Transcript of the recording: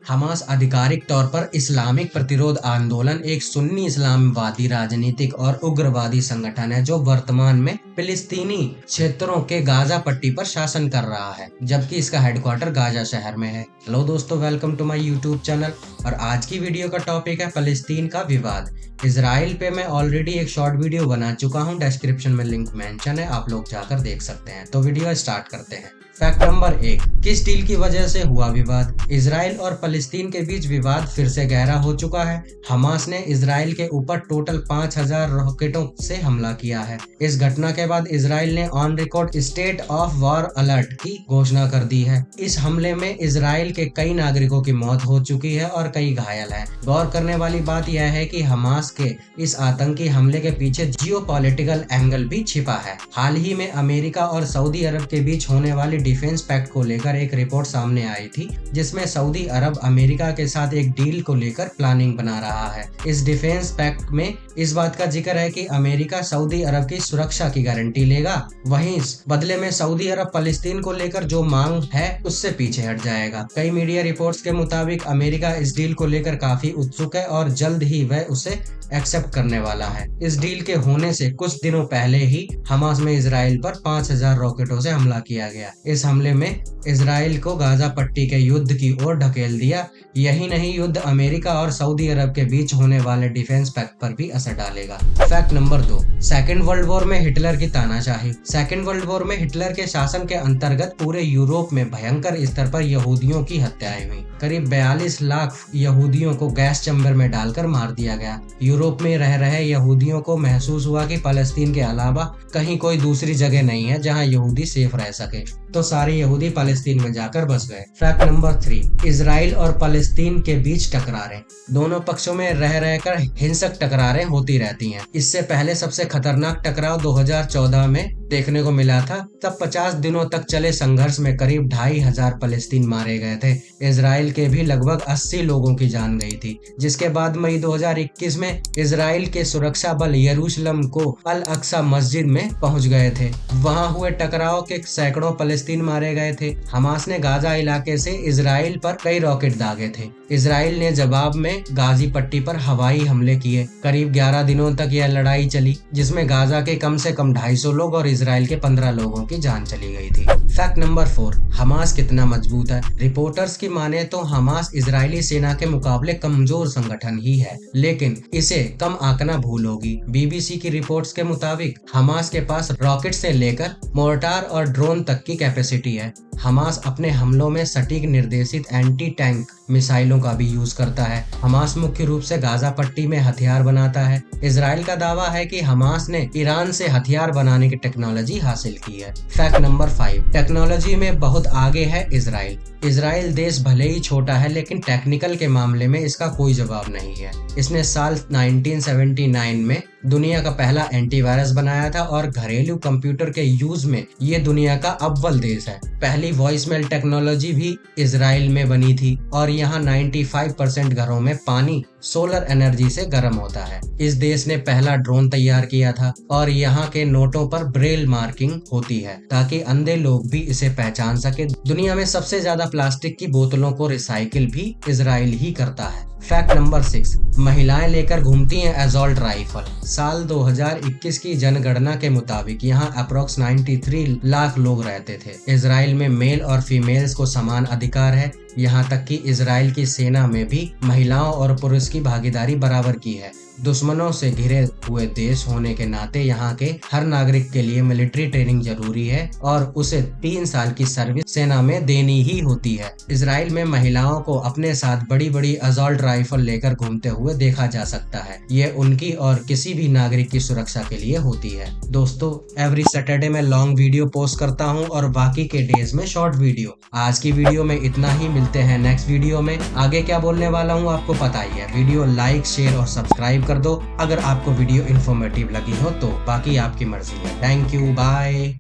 Hamas आधिकारिक तौर पर इस्लामिक प्रतिरोध आंदोलन एक सुन्नी इस्लामवादी राजनीतिक और उग्रवादी संगठन है जो वर्तमान में फिलिस्तीनी क्षेत्रों के गाजा पट्टी पर शासन कर रहा है, जबकि इसका हेडक्वार्टर गाजा शहर में है। हेलो दोस्तों, welcome to my YouTube channel. और आज की वीडियो का टॉपिक है फिलिस्तीन का विवाद। इसराइल पे मैं ऑलरेडी एक शॉर्ट वीडियो बना चुका हूँ, डिस्क्रिप्शन में लिंक मेंशन है, आप लोग जाकर देख सकते हैं। तो वीडियो स्टार्ट करते हैं। फैक्ट नंबर 1, किस डील की वजह से हुआ विवाद? इसराइल और फलस्तीन के बीच विवाद फिर से गहरा हो चुका है। हमास ने इसराइल के ऊपर टोटल 5000 रॉकेटों से हमला किया है। इस घटना के बाद इसराइल ने on record state of war alert की घोषणा कर दी है। इस हमले में इसराइल के कई नागरिकों की मौत हो चुकी है और कई घायल हैं। गौर करने वाली बात यह है कि हमास के इस आतंकी हमले के पीछे जियोपॉलिटिकल एंगल भी छिपा है। हाल ही में अमेरिका और सऊदी अरब के बीच होने वाली डिफेंस पैक्ट को लेकर एक रिपोर्ट सामने आई थी, जिसमें सऊदी अरब अमेरिका के साथ एक डील को लेकर प्लानिंग बना रहा है। इस डिफेंस पैक्ट में इस बात का जिक्र है कि अमेरिका सऊदी अरब की सुरक्षा की गारंटी लेगा, वहीं बदले में सऊदी अरब फलस्तीन को लेकर जो मांग है उससे पीछे हट जाएगा। कई मीडिया रिपोर्ट्स के मुताबिक अमेरिका इस डील को लेकर काफी उत्सुक है और जल्द ही वह उसे एक्सेप्ट करने वाला है। इस डील के होने से कुछ दिनों पहले ही हमास में इसराइल पर 5000 रॉकेटों से हमला किया गया। इस हमले में इसराइल को गाजा पट्टी के युद्ध की ओर ढकेल दिया। यही नहीं, युद्ध अमेरिका और सऊदी अरब के बीच होने वाले डिफेंस पैक्ट पर भी असर डालेगा। Fact number 2, second world war में हिटलर की तानाशाही। सेकेंड वर्ल्ड वॉर में हिटलर के शासन के अंतर्गत पूरे यूरोप में भयंकर स्तर पर यहूदियों की हत्याएं हुई। करीब 42 लाख यहूदियों को गैस चैम्बर में डालकर मार दिया गया। यूरोप में रह रहे यहूदियों को महसूस हुआ कि फलस्तीन के अलावा कहीं कोई दूसरी जगह नहीं है जहां यहूदी सेफ रह सके, तो सारे यहूदी फलस्तीन में जाकर बस गए। फैक्ट नंबर 3, इसराइल और फलस्तीन के बीच टकरारें। दोनों पक्षों में रह रहकर हिंसक टकरारें होती रहती हैं। इससे पहले सबसे खतरनाक टकराव 2014 में देखने को मिला था। तब 50 दिनों तक चले संघर्ष में करीब 2500 फलस्तीन मारे गए थे। इसराइल के भी लगभग 80 लोगों की जान गई थी, जिसके बाद मई 2021 में इसराइल के सुरक्षा बल यरूशलेम को अल अक्सा मस्जिद में पहुंच गए थे। वहां हुए टकराव के सैकड़ों फलस्तीन मारे गए थे। हमास ने गाजा इलाके से इसराइल पर कई रॉकेट दागे थे। इसराइल ने जवाब में गाजी पट्टी पर हवाई हमले किए। करीब 11 दिनों तक यह लड़ाई चली, जिसमें गाजा के कम से कम 250 लोग और इसराइल के 15 लोगों की जान चली गई थी। फैक्ट नंबर 4, हमास कितना मजबूत है? रिपोर्टर्स की माने तो हमास इजरायली सेना के मुकाबले कमजोर संगठन ही है, लेकिन इसे कम आंकना भूल होगी। बीबीसी की रिपोर्ट्स के मुताबिक हमास के पास रॉकेट से लेकर मोर्टार और ड्रोन तक की कैपेसिटी है। हमास अपने हमलों में सटीक निर्देशित एंटी टैंक मिसाइलों का भी यूज करता है। हमास मुख्य रूप से गाजा पट्टी में हथियार बनाता है। इसराइल का दावा है कि हमास ने ईरान से हथियार बनाने की टेक्नोलॉजी हासिल की है। फैक्ट नंबर 5, टेक्नोलॉजी में बहुत आगे है इसराइल। इसराइल देश भले ही छोटा है, लेकिन टेक्निकल के मामले में इसका कोई जवाब नहीं है। इसने साल 1979 में दुनिया का पहला एंटीवायरस बनाया था और घरेलू कंप्यूटर के यूज में ये दुनिया का अव्वल देश है। पहली वॉइसमेल टेक्नोलॉजी भी इसराइल में बनी थी और यहाँ 95% घरों में पानी सोलर एनर्जी से गर्म होता है। इस देश ने पहला ड्रोन तैयार किया था और यहाँ के नोटों पर ब्रेल मार्किंग होती है ताकि अंधे लोग भी इसे पहचान सके। दुनिया में सबसे ज्यादा प्लास्टिक की बोतलों को रिसाइकिल भी इसराइल ही करता है। फैक्ट नंबर 6, महिलाएं लेकर घूमती हैं असॉल्ट राइफल। साल 2021 की जनगणना के मुताबिक यहाँ अप्रोक्स 93 लाख लोग रहते थे। इसराइल में मेल और फीमेल्स को समान अधिकार है। यहाँ तक कि इसराइल की सेना में भी महिलाओं और पुरुष की भागीदारी बराबर की है। दुश्मनों से घिरे हुए देश होने के नाते यहाँ के हर नागरिक के लिए मिलिट्री ट्रेनिंग जरूरी है और उसे 3 साल की सर्विस सेना में देनी ही होती है। इसराइल में महिलाओं को अपने साथ बड़ी बड़ी असॉल्ट राइफल लेकर घूमते हुए देखा जा सकता है। ये उनकी और किसी भी नागरिक की सुरक्षा के लिए होती है। दोस्तों, एवरी सैटरडे में लॉन्ग वीडियो पोस्ट करता हूँ और बाकी के डेज में शॉर्ट वीडियो। आज की वीडियो में इतना ही, मिलते हैं नेक्स्ट वीडियो में। आगे क्या बोलने वाला हूँ आपको पता ही है। वीडियो लाइक, शेयर और सब्सक्राइब कर दो अगर आपको वीडियो इन्फॉर्मेटिव लगी हो तो। बाकी आपकी मर्जी है। Thank you, bye.